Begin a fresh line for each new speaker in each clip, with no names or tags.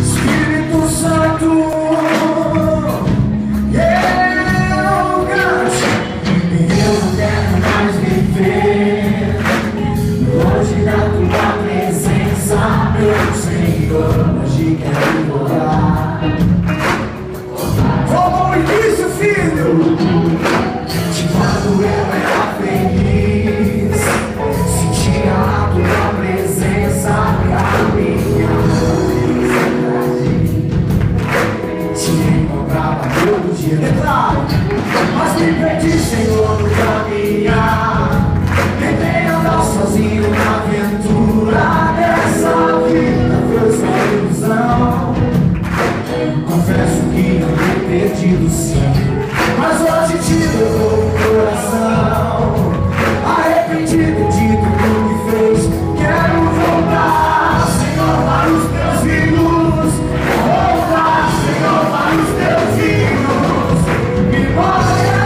Espírito Santo, eu não quero mais viver longe da tua presença, meu Senhor. Hoje quero voltar. Como o início, filho, de quando eu era feliz, sentia a tua presença caminhar. Te encontrava todo dia, declaro, mas me perdi, Senhor, no caminhar. Tentei andar sozinho na aventura dessa vida, foi só ilusão. Confesso que andei perdido, sim, mas hoje te levou o coração. Arrependido de tudo que fez, quero voltar, Senhor, para os teus filhos. Voltar, Senhor, para os teus filhos. Me molha,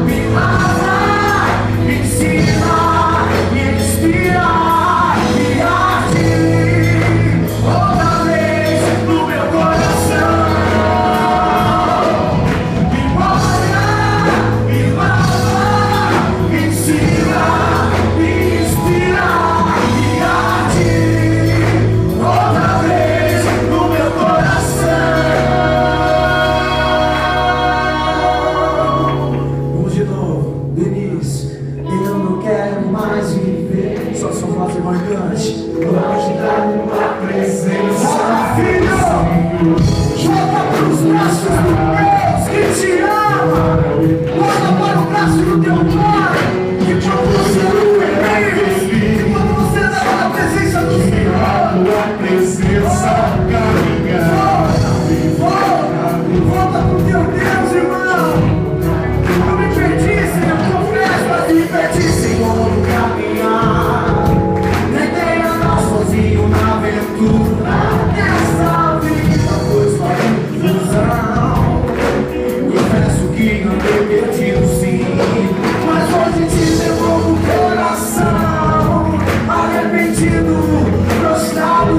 me lava, me ensina, me inspira, me arde outra vez no meu coração. Me molha, me lava, me ensina, me inspira, me arde outra vez no meu coração. Vamos de novo, Denise. Eu não quero mais viver. Só faz irmã cante. Longe da tua presença, filho. Joga para os braços do Deus que te ama. Volta para o braço do teu pai. Que quando você não é feliz, que quando você leva na presença do Senhor, a tua presença caminha. Volta pro teu Deus, irmão. Eu me perdi, Senhor, confesso, mas me perdi, Senhor, no caminhar. Tentei andar sozinho na aventura dessa vida, foi só ilusão. Confesso que andei perdido, sim, mas hoje te devolvo o coração. Arrependido, prostrado,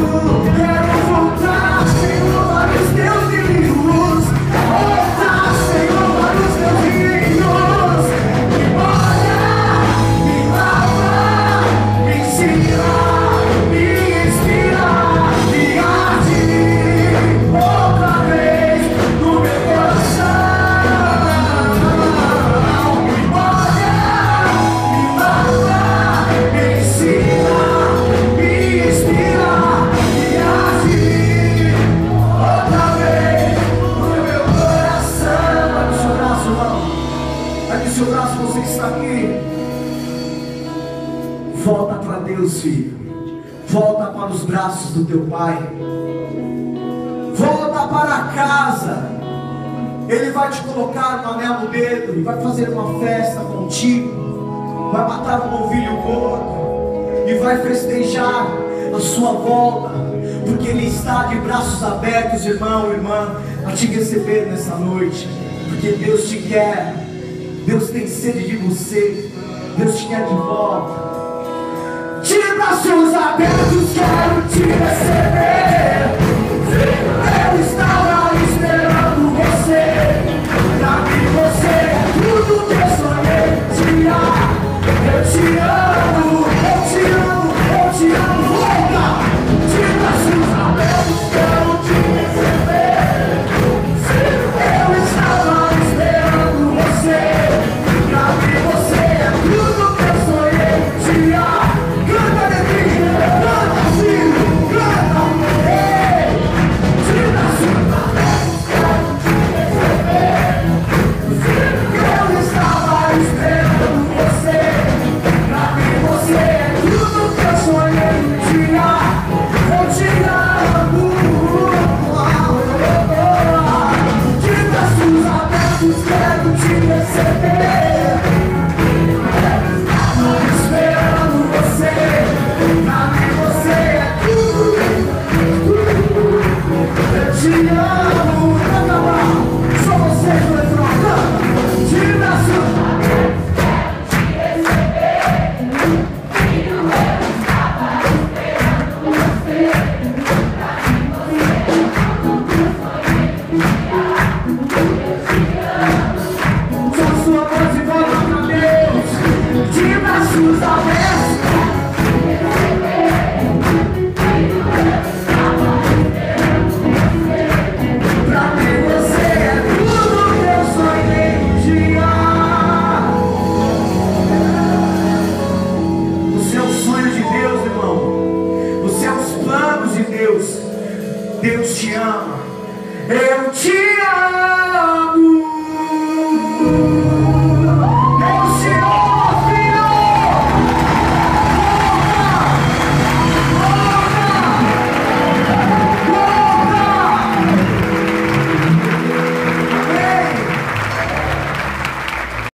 quero voltar, Senhor, para os teus filhos. Voltar, Senhor, para os teus filhos. Me molha, me lava, me ensina, me inspira, me arde outra vez no meu coração. Me molha, me lava, me ensina, me inspira, me arde outra vez no meu coração. Vai no seu braço, irmão. Vai no seu braço, você que está aqui. Volta para Deus, filho. Volta para os braços do teu pai. Volta para casa. Ele vai te colocar um anel no dedo e vai fazer uma festa contigo. Vai matar um novilho gordo e vai festejar a sua volta, porque Ele está de braços abertos, irmão, irmã, a te receber nessa noite. Porque Deus te quer. Deus tem sede de você. Deus te quer de volta. De braços abertos quero te receber. Eu estava esperando você. Pra mim você é tudo que eu sonhei. Eu te amo, eu te amo, eu te amo. Volta! De braços abertos quero te receber. Eu estava esperando você. Pra mim você é tudo que eu sonhei. Canta, Nevinho, canta, filho, canta. te ama.